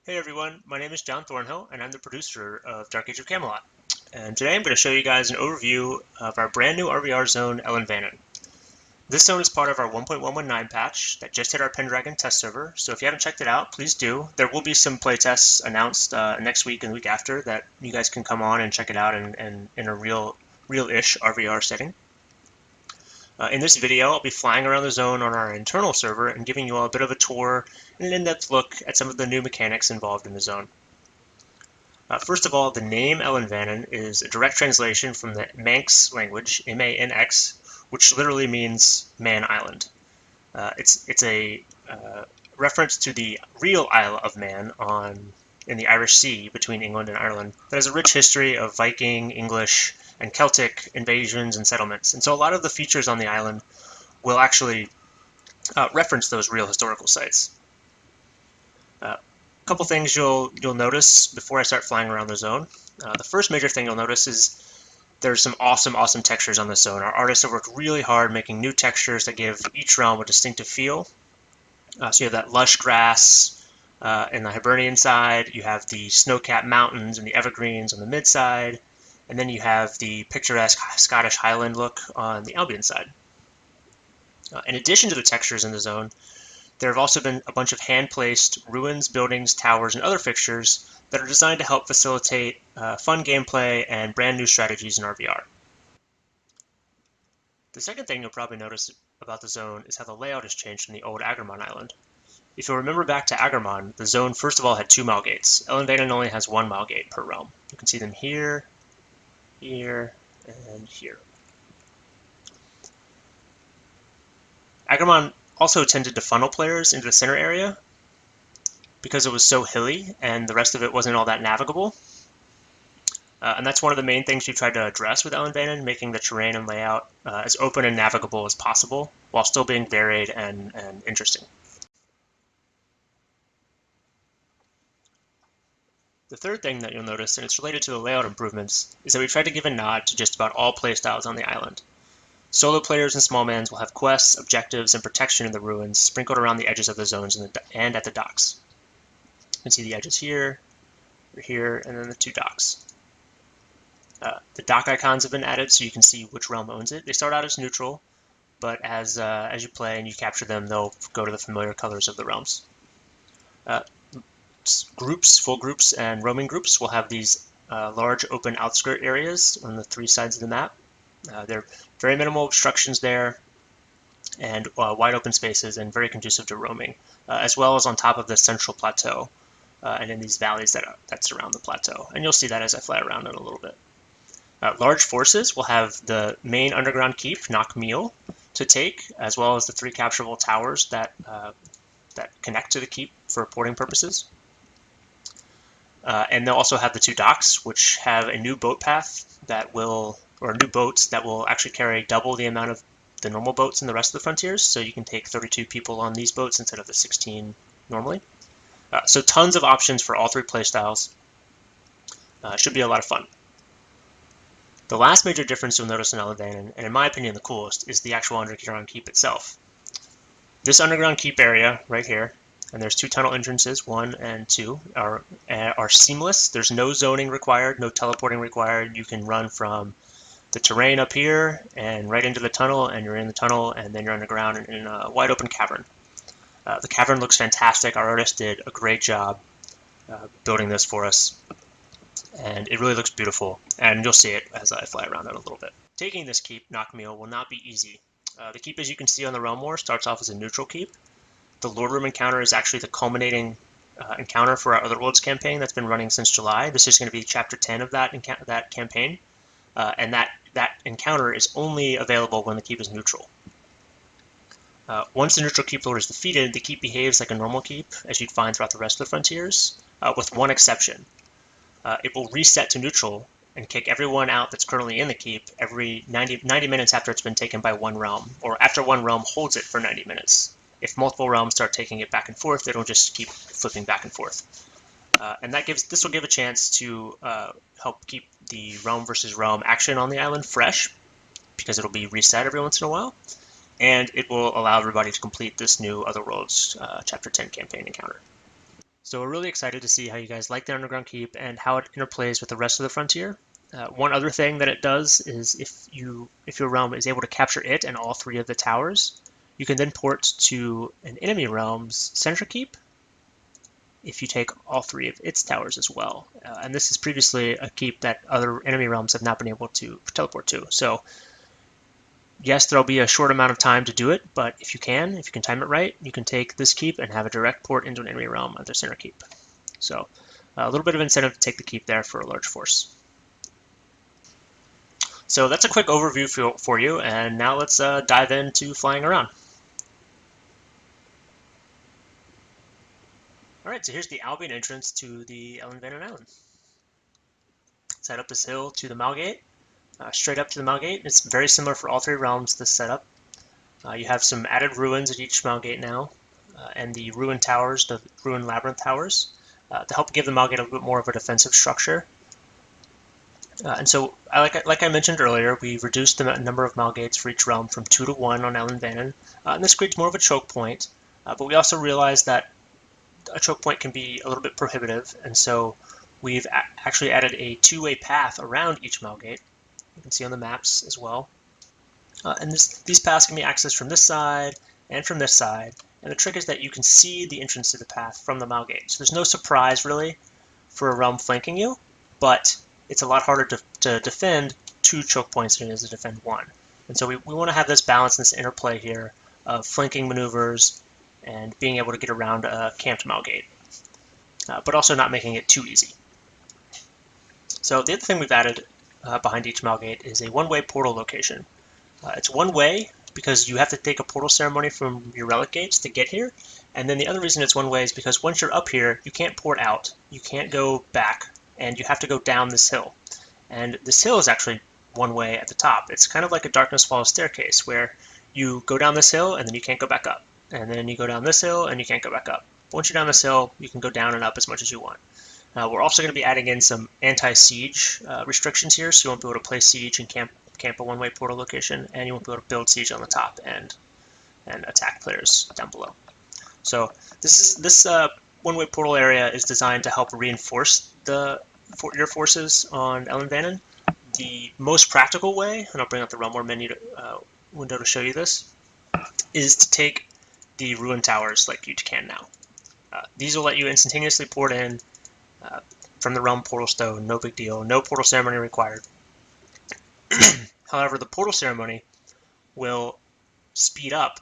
Hey everyone, my name is John Thornhill and I'm the producer of Dark Age of Camelot. And today I'm going to show you guys an overview of our brand new RvR zone, Ellan Vannin. This zone is part of our 1.119 patch that just hit our Pendragon test server, so if you haven't checked it out, please do. There will be some playtests announced next week and the week after that you guys can come on and check it out in a real-ish RvR setting. In this video, I'll be flying around the zone on our internal server and giving you all a bit of a tour and an in-depth look at some of the new mechanics involved in the zone. First of all, the name Ellan Vannin is a direct translation from the Manx language, M-A-N-X, which literally means Man Island. It's a reference to the real Isle of Man in the Irish Sea between England and Ireland that has a rich history of Viking, English, and Celtic invasions and settlements. And so a lot of the features on the island will actually reference those real historical sites. A couple things you'll notice before I start flying around the zone. The first major thing you'll notice is there's some awesome textures on the zone. Our artists have worked really hard making new textures that give each realm a distinctive feel. So you have that lush grass in the Hibernian side, you have the snow-capped mountains and the evergreens on the mid side, and then you have the picturesque Scottish Highland look on the Albion side. In addition to the textures in the zone, there have also been a bunch of hand-placed ruins, buildings, towers, and other fixtures that are designed to help facilitate fun gameplay and brand new strategies in RvR. The second thing you'll probably notice about the zone is how the layout has changed from the old Aggermon Island. If you'll remember back to Aggermon, the zone first of all had 2 mile gates. Ellan Vannin only has 1 mile gate per realm. You can see them here, here, and here. Aggermon also tended to funnel players into the center area because it was so hilly and the rest of it wasn't all that navigable. And that's one of the main things we tried to address with Ellan Vannin, making the terrain and layout as open and navigable as possible while still being varied and interesting. The third thing that you'll notice, and it's related to the layout improvements, is that we tried to give a nod to just about all playstyles on the island. Solo players and small mans will have quests, objectives, and protection in the ruins sprinkled around the edges of the zones and at the docks. You can see the edges here, and then the 2 docks. The dock icons have been added so you can see which realm owns it. They start out as neutral, but as you play and you capture them, they'll go to the familiar colors of the realms. Groups, full groups, and roaming groups will have these large open outskirt areas on the 3 sides of the map. There are very minimal obstructions there and wide open spaces and very conducive to roaming, as well as on top of the central plateau and in these valleys that surround the plateau. And you'll see that as I fly around in a little bit. Large forces will have the main underground keep, Knockmeal, to take, as well as the 3 capturable towers that connect to the keep for porting purposes. And they'll also have the 2 docks, which have a new boat path new boats that will actually carry double the amount of the normal boats in the rest of the frontiers. So you can take 32 people on these boats instead of the 16 normally. So tons of options for all 3 playstyles. Should be a lot of fun. The last major difference you'll notice in Ellan Vannin, and in my opinion the coolest, is the actual underground keep itself. This underground keep area right here, and there's 2 tunnel entrances, 1 and 2, are seamless. There's no zoning required, no teleporting required. You can run from the terrain up here and right into the tunnel, and you're in the tunnel, and then you're underground in a wide open cavern. The cavern looks fantastic. Our artist did a great job building this for us, and it really looks beautiful, and you'll see it as I fly around it a little bit. Taking this keep, Knockmeal, will not be easy. The keep, as you can see on the Realm War, starts off as a neutral keep. The Lord Room encounter is actually the culminating encounter for our Otherworlds campaign that's been running since July. This is going to be Chapter 10 of that campaign, and that encounter is only available when the keep is neutral. Once the neutral keep lord is defeated, the keep behaves like a normal keep, as you'd find throughout the rest of the frontiers, with one exception. It will reset to neutral and kick everyone out that's currently in the keep every 90 minutes after it's been taken by 1 realm, or after 1 realm holds it for 90 minutes. If multiple realms start taking it back and forth, it'll just keep flipping back and forth. And this will give a chance to help keep the realm versus realm action on the island fresh, because it'll be reset every once in a while, and it will allow everybody to complete this new Otherworlds Chapter 10 campaign encounter. So we're really excited to see how you guys like the underground keep and how it interplays with the rest of the frontier. One other thing that it does is if your realm is able to capture it and all 3 of the towers, you can then port to an enemy realm's center keep if you take all 3 of its towers as well. And this is previously a keep that other enemy realms have not been able to teleport to. So yes, there'll be a short amount of time to do it, but if you can time it right, you can take this keep and have a direct port into an enemy realm at their center keep. So a little bit of incentive to take the keep there for a large force. So that's a quick overview for you, and now let's dive into flying around. All right, so here's the Albion entrance to the Ellan Vannin-Island. Let's head up this hill to the Malgate, straight up to the Malgate. It's very similar for all 3 realms, this setup. You have some added ruins at each Malgate now, and the ruin towers, the ruin labyrinth towers, to help give the Malgate a little bit more of a defensive structure. And so, like I mentioned earlier, we reduced the number of Malgates for each realm from 2 to 1 on Ellan Vannin, and this creates more of a choke point. But we also realized that a choke point can be a little bit prohibitive, and so we've actually added a 2-way path around each Malgate. You can see on the maps as well. And these paths can be accessed from this side and from this side. And the trick is that you can see the entrance to the path from the Malgate. So there's no surprise really for a realm flanking you, but it's a lot harder to defend 2 choke points than it is to defend 1. And so we want to have this balance and this interplay here of flanking maneuvers and being able to get around a camped Malgate, but also not making it too easy. So the other thing we've added behind each Malgate is a 1-way portal location. It's 1 way because you have to take a portal ceremony from your relic gates to get here. And then the other reason it's 1 way is because once you're up here, you can't port out, you can't go back, and you have to go down this hill. And this hill is actually 1 way at the top. It's kind of like a Darkness Falls staircase where you go down this hill and then you can't go back up. And then you go down this hill and you can't go back up. Once you're down this hill, you can go down and up as much as you want. We're also going to be adding in some anti-siege restrictions here, so you won't be able to place siege and camp a 1-way portal location, and you won't be able to build siege on the top and attack players down below. So this 1-way portal area is designed to help reinforce your forces on Ellan Vannin. The most practical way, and I'll bring up the Realm War menu window to show you this, is to take the ruin towers like you can now. These will let you instantaneously port in from the Realm Portal Stone, no big deal, no portal ceremony required. However, the portal ceremony will speed up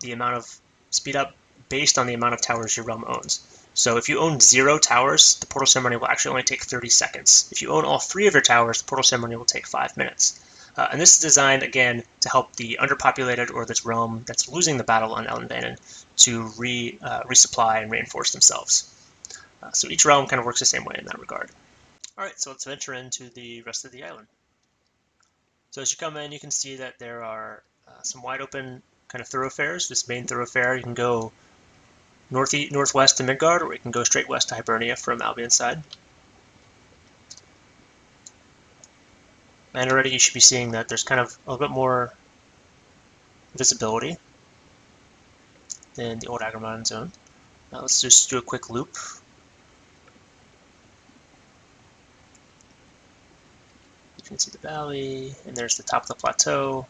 based on the amount of towers your realm owns. So if you own 0 towers, the portal ceremony will actually only take 30 seconds. If you own all 3 of your towers, the portal ceremony will take 5 minutes. And this is designed, again, to help the underpopulated or this realm that's losing the battle on Ellan Vannin to resupply and reinforce themselves. So each realm kind of works the same way in that regard. All right, so let's venture into the rest of the island. So as you come in, you can see that there are some wide open kind of thoroughfares. This main thoroughfare, you can go northwest to Midgard, or you can go straight west to Hibernia from Albion's side. And already you should be seeing that there's kind of a little bit more visibility than the old Agamemnon zone. Now let's just do a quick loop. You can see the valley, and there's the top of the plateau.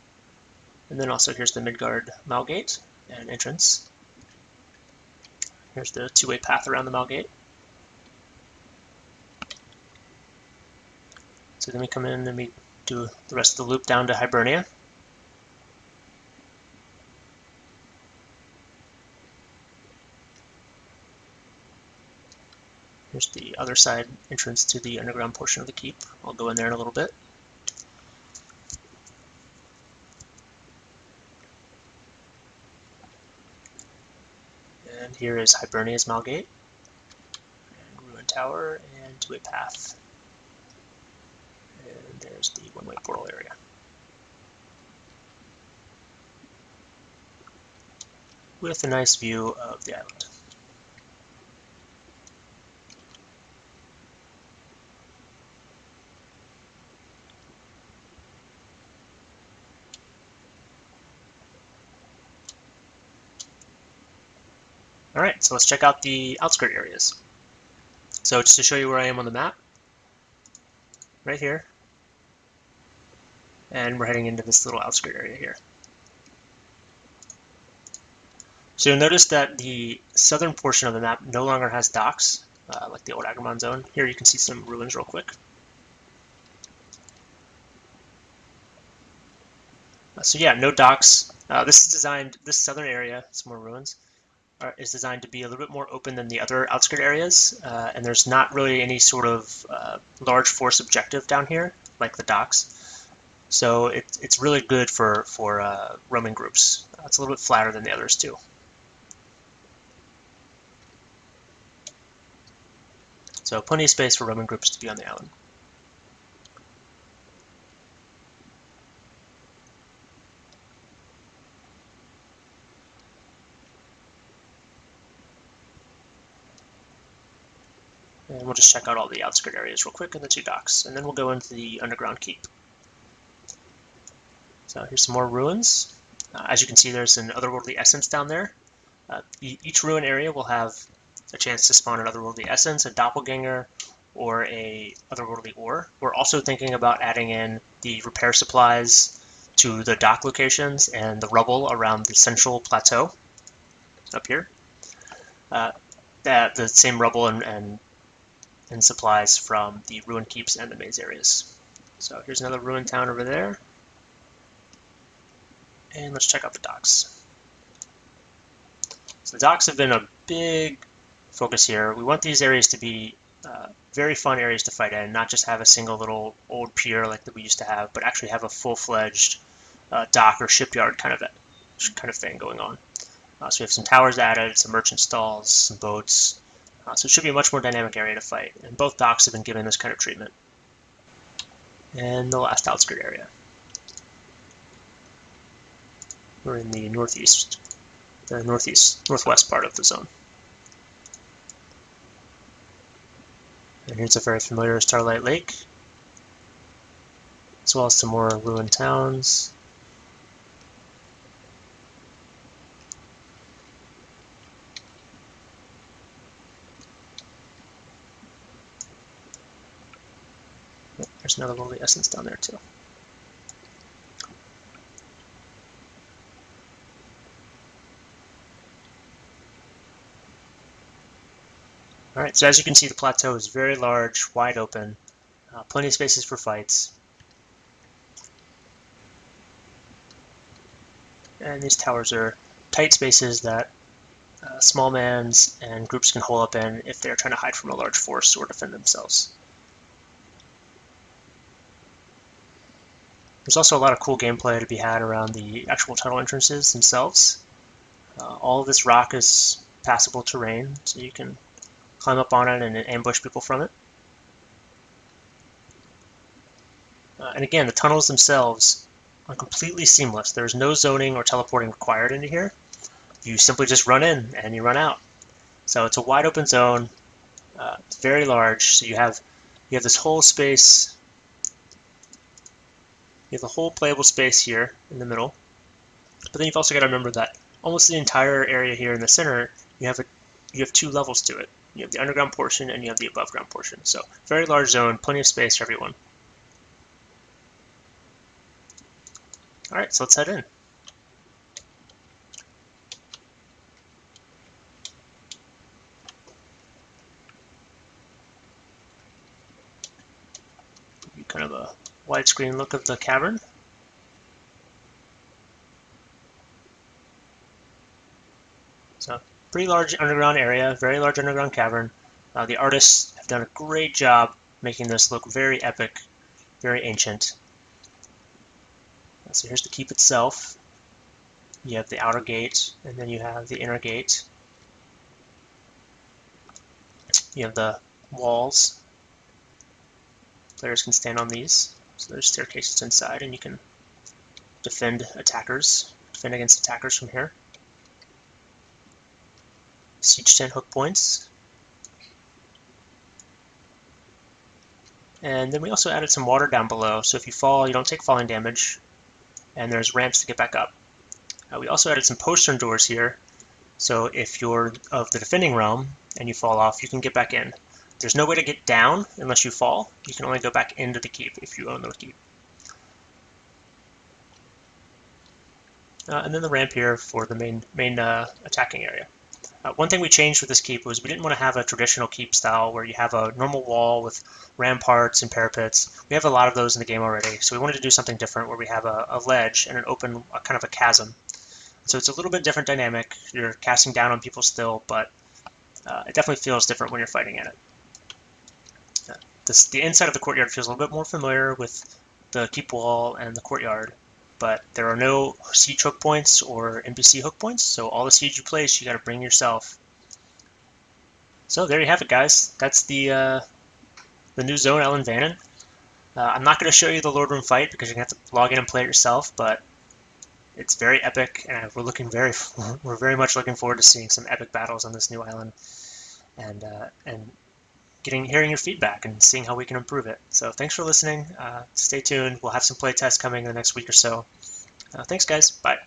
And then also here's the Midgard Malgate and entrance. Here's the 2-way path around the Malgate. So then we come in and we do the rest of the loop down to Hibernia. Here's the other side entrance to the underground portion of the keep. I'll go in there in a little bit. And here is Hibernia's Malgate, and Ruin Tower, and 2-way path. And there's the 1-way portal area. With a nice view of the island. All right, so let's check out the outskirt areas. So just to show you where I am on the map, right here, and we're heading into this little outskirt area here. So you'll notice that the southern portion of the map no longer has docks, like the old Agramon zone. Here you can see some ruins real quick. So yeah, no docks. This southern area, some more ruins, is designed to be a little bit more open than the other outskirt areas, and there's not really any sort of large force objective down here, like the docks. So it's really good for roaming groups. It's a little bit flatter than the others too. So plenty of space for roaming groups to be on the island. And we'll just check out all the outskirt areas real quick and the 2 docks, and then we'll go into the underground keep. So here's some more ruins. As you can see, there's an otherworldly essence down there. Each ruin area will have a chance to spawn an otherworldly essence, a doppelganger, or a otherworldly ore. We're also thinking about adding in the repair supplies to the dock locations and the rubble around the central plateau up here. The same rubble and supplies from the ruin keeps and the maze areas. So here's another ruin town over there. And let's check out the docks. So the docks have been a big focus here. We want these areas to be very fun areas to fight in, not just have a single little old pier like that we used to have, but actually have a full-fledged dock or shipyard kind of thing going on. So we have some towers added, some merchant stalls, some boats. So it should be a much more dynamic area to fight, and both docks have been given this kind of treatment. And the last outskirt area. We're in the northwest part of the zone. And here's a very familiar Starlight Lake, as well as some more ruined towns. There's another lovely essence down there too. Alright, so as you can see, the plateau is very large, wide open, plenty of spaces for fights. And these towers are tight spaces that small mans and groups can hole up in if they're trying to hide from a large force or defend themselves. There's also a lot of cool gameplay to be had around the actual tunnel entrances themselves. All of this rock is passable terrain, so you can climb up on it and ambush people from it. And again, the tunnels themselves are completely seamless. There's no zoning or teleporting required into here. You simply just run in and you run out. So it's a wide open zone. It's very large. So you have this whole space. You have the whole playable space here in the middle. But then you've also got to remember that almost the entire area here in the center, you have 2 levels to it. You have the underground portion and you have the above ground portion. So very large zone, plenty of space for everyone. All right, so let's head in. Kind of a widescreen look of the cavern. So pretty large underground area, very large underground cavern. The artists have done a great job making this look very epic, very ancient. So here's the keep itself. You have the outer gate, and then you have the inner gate. You have the walls. Players can stand on these. So there's staircases inside, and you can defend against attackers from here. Siege tent hook points. And then we also added some water down below, so if you fall, you don't take falling damage, and there's ramps to get back up. We also added some postern doors here, so if you're of the defending realm and you fall off, you can get back in. There's no way to get down unless you fall. You can only go back into the keep if you own the keep. And then the ramp here for the main attacking area. One thing we changed with this keep was we didn't want to have a traditional keep style where you have a normal wall with ramparts and parapets. We have a lot of those in the game already, so we wanted to do something different where we have a ledge and an open, kind of a chasm. So it's a little bit different dynamic. You're casting down on people still, but it definitely feels different when you're fighting in it. The inside of the courtyard feels a little bit more familiar with the keep wall and the courtyard, but there are no siege hook points or NPC hook points, so all the siege you place, you got to bring yourself. So there you have it, guys. That's the new zone, Ellan Vannin. I'm not going to show you the Lord Room fight because you're going to have to log in and play it yourself, but it's very epic, and we're very much looking forward to seeing some epic battles on this new island, and hearing your feedback and seeing how we can improve it. So thanks for listening. Stay tuned. We'll have some play tests coming in the next week or so. Thanks, guys. Bye.